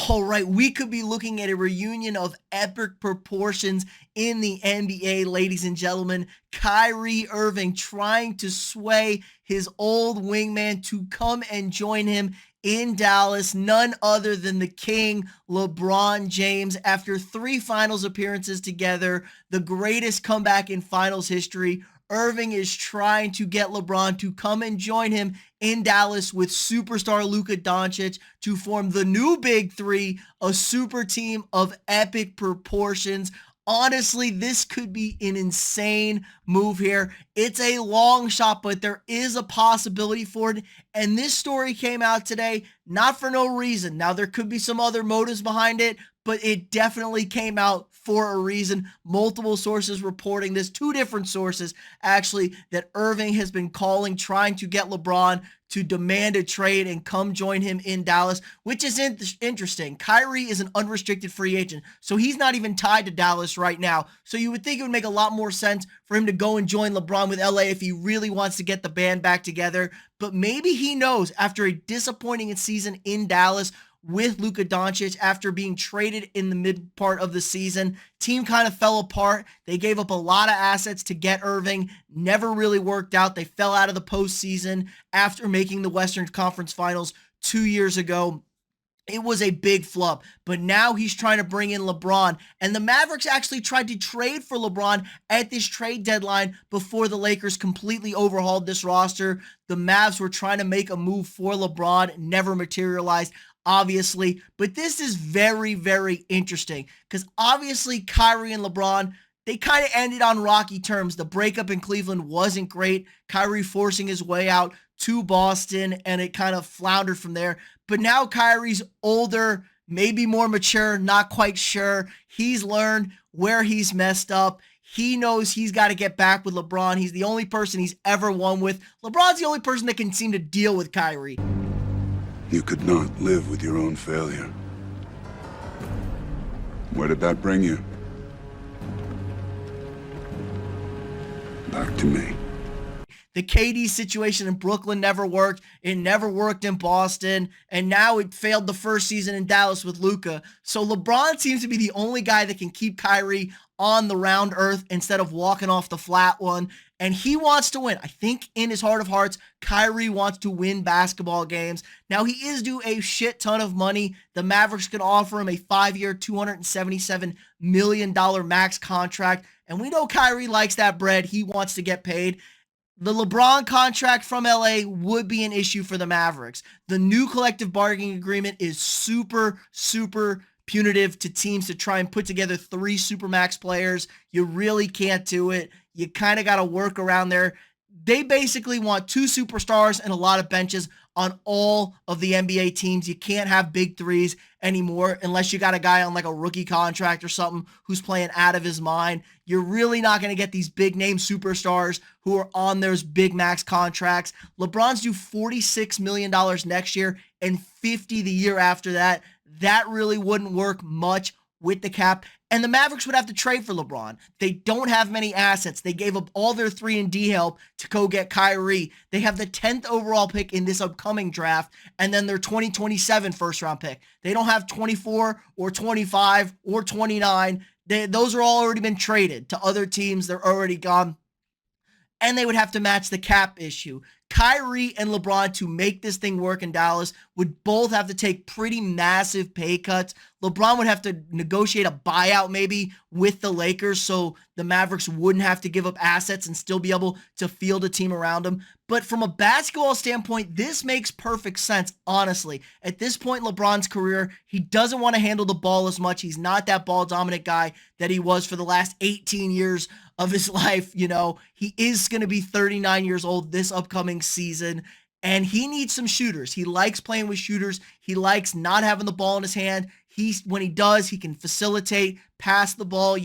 All right, we could be looking at a reunion of epic proportions in the NBA, ladies and gentlemen. Kyrie Irving trying to sway his old wingman to come and join him in Dallas, none other than the king, LeBron James. After 3 finals appearances together, the greatest comeback in finals history, Irving is trying to get LeBron to come and join him in Dallas with superstar Luka Doncic to form the new Big Three, a super team of epic proportions. Honestly, this could be an insane move here. It's a long shot, but there is a possibility for it. And this story came out today, not for no reason. Now, there could be some other motives behind it, but it definitely came out for a reason. Multiple sources reporting this, 2 different sources actually, that Irving has been calling, trying to get LeBron to demand a trade and come join him in Dallas, which is interesting. Kyrie is an unrestricted free agent, so he's not even tied to Dallas right now. So you would think it would make a lot more sense for him to go and join LeBron with LA if he really wants to get the band back together. But maybe he knows after a disappointing season in Dallas with Luka Doncic after being traded in the mid part of the season, team kind of fell apart. They gave up a lot of assets to get Irving, never really worked out. They fell out of the postseason after making the Western Conference Finals 2 years ago. It was a big flop, but now he's trying to bring in LeBron, and the Mavericks actually tried to trade for LeBron at this trade deadline before the Lakers completely overhauled this roster. The Mavs were trying to make a move for LeBron, never materialized, obviously, but this is very, very interesting because obviously Kyrie and LeBron, they kind of ended on rocky terms. The breakup in Cleveland wasn't great. Kyrie forcing his way out to Boston, and it kind of floundered from there. But now Kyrie's older, maybe more mature, not quite sure. He's learned where he's messed up. He knows he's got to get back with LeBron. He's the only person he's ever won with. LeBron's the only person that can seem to deal with Kyrie. You could not live with your own failure. Where did that bring you? Back to me. The KD situation in Brooklyn never worked. It never worked in Boston. And now it failed the first season in Dallas with Luka. So LeBron seems to be the only guy that can keep Kyrie on the round earth instead of walking off the flat one. And he wants to win. I think in his heart of hearts, Kyrie wants to win basketball games. Now, he is due a shit ton of money. The Mavericks can offer him a 5-year, $277 million max contract. And we know Kyrie likes that bread. He wants to get paid. The LeBron contract from LA would be an issue for the Mavericks. The new collective bargaining agreement is super, super punitive to teams to try and put together 3 supermax players. You really can't do it. You kind of got to work around there. They basically want 2 superstars and a lot of benches on all of the NBA teams. You can't have big threes anymore unless you got a guy on like a rookie contract or something who's playing out of his mind. You're really not going to get these big name superstars who are on those big max contracts. LeBron's due $46 million next year and $50 the year after that. That really wouldn't work much with the cap. And the Mavericks would have to trade for LeBron. They don't have many assets. They gave up all their 3-and-D help to go get Kyrie. They have the 10th overall pick in this upcoming draft, and then their 2027 first-round pick. They don't have 24 or 25 or 29. Those are all already been traded to other teams. They're already gone. And they would have to match the cap issue. Kyrie and LeBron, to make this thing work in Dallas, would both have to take pretty massive pay cuts. LeBron would have to negotiate a buyout maybe with the Lakers so the Mavericks wouldn't have to give up assets and still be able to field a team around them. But from a basketball standpoint, this makes perfect sense, honestly. At this point in LeBron's career, he doesn't want to handle the ball as much. He's not that ball-dominant guy that he was for the last 18 years of his life. You know, he is going to be 39 years old this upcoming season, and he needs some shooters. He likes playing with shooters. He likes not having the ball in his hand. When he does, he can facilitate, pass the ball,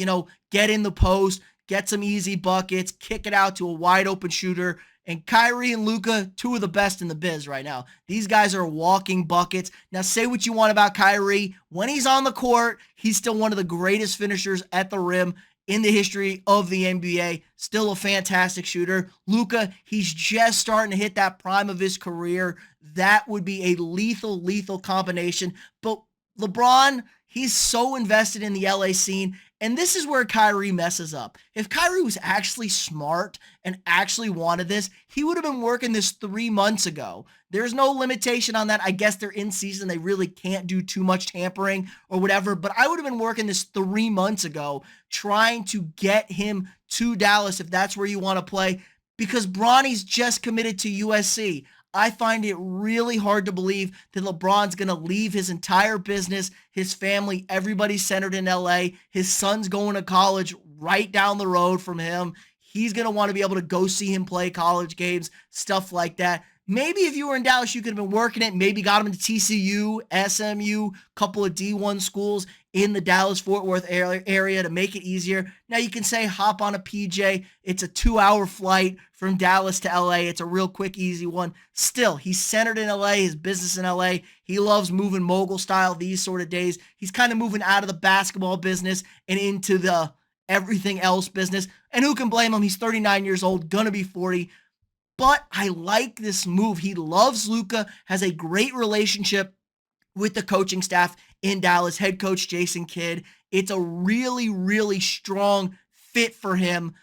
get in the post, get some easy buckets, kick it out to a wide open shooter. And Kyrie and Luka, 2 of the best in the biz right now. These guys are walking buckets. Now, say what you want about Kyrie. When he's on the court, he's still one of the greatest finishers at the rim in the history of the NBA. Still a fantastic shooter. Luka, he's just starting to hit that prime of his career. That would be a lethal, lethal combination. But LeBron, he's so invested in the LA scene, and this is where Kyrie messes up. If Kyrie was actually smart and actually wanted this, he would have been working this 3 months ago. There's no limitation on that. I guess they're in season. They really can't do too much tampering or whatever, but I would have been working this 3 months ago trying to get him to Dallas if that's where you want to play, because Bronny's just committed to USC. I find it really hard to believe that LeBron's going to leave his entire business, his family, everybody's centered in LA. His son's going to college right down the road from him. He's going to want to be able to go see him play college games, stuff like that. Maybe if you were in Dallas, you could have been working it, maybe got him to TCU, SMU, couple of D1 schools in the Dallas-Fort Worth area to make it easier. Now you can say hop on a PJ. It's a 2-hour flight from Dallas to LA. It's a real quick, easy one. Still, he's centered in LA, his business in LA. He loves moving mogul style these sort of days. He's kind of moving out of the basketball business and into the everything else business. And who can blame him? He's 39 years old, gonna be 40. But I like this move. He loves Luka, has a great relationship with the coaching staff in Dallas, head coach Jason Kidd. It's a really, really strong fit for him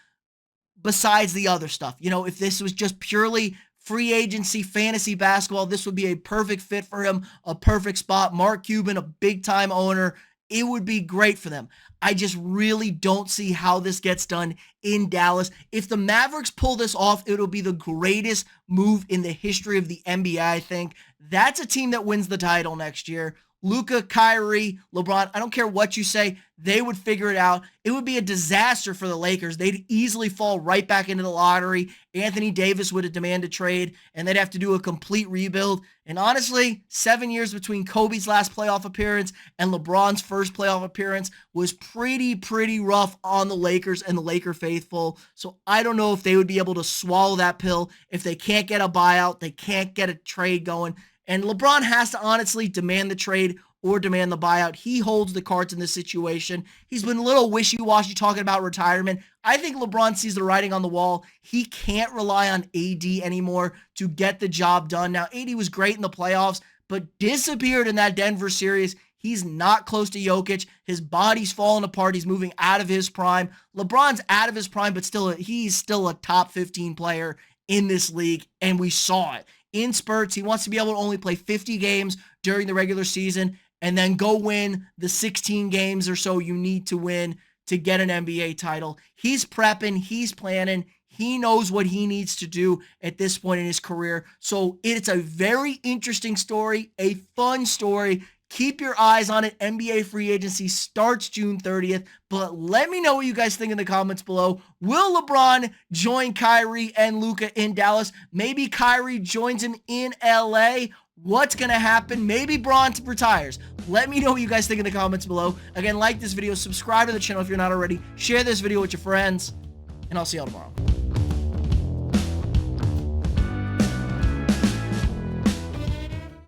besides the other stuff. You know, if this was just purely free agency, fantasy basketball, this would be a perfect fit for him, a perfect spot. Mark Cuban, a big-time owner. It would be great for them. I just really don't see how this gets done in Dallas. If the Mavericks pull this off, it'll be the greatest move in the history of the NBA, I think. That's a team that wins the title next year. Luka, Kyrie, LeBron, I don't care what you say, they would figure it out. It would be a disaster for the Lakers. They'd easily fall right back into the lottery. Anthony Davis would have demanded trade, and they'd have to do a complete rebuild. And honestly, 7 years between Kobe's last playoff appearance and LeBron's first playoff appearance was pretty rough on the Lakers and the Laker faithful. So I don't know if they would be able to swallow that pill if they can't get a buyout, they can't get a trade going. And LeBron has to honestly demand the trade or demand the buyout. He holds the cards in this situation. He's been a little wishy-washy talking about retirement. I think LeBron sees the writing on the wall. He can't rely on AD anymore to get the job done. Now, AD was great in the playoffs, but disappeared in that Denver series. He's not close to Jokic. His body's falling apart. He's moving out of his prime. LeBron's out of his prime, but he's still a top 15 player in this league, and we saw it. In spurts, he wants to be able to only play 50 games during the regular season and then go win the 16 games or so you need to win to get an NBA title. He's prepping, he's planning, he knows what he needs to do at this point in his career. So it's a very interesting story, a fun story. Keep your eyes on it. NBA free agency starts June 30th, but let me know what you guys think in the comments below. Will LeBron join Kyrie and Luka in Dallas? Maybe Kyrie joins him in LA. What's going to happen? Maybe Bron retires. Let me know what you guys think in the comments below. Again, like this video, subscribe to the channel if you're not already, share this video with your friends, and I'll see y'all tomorrow.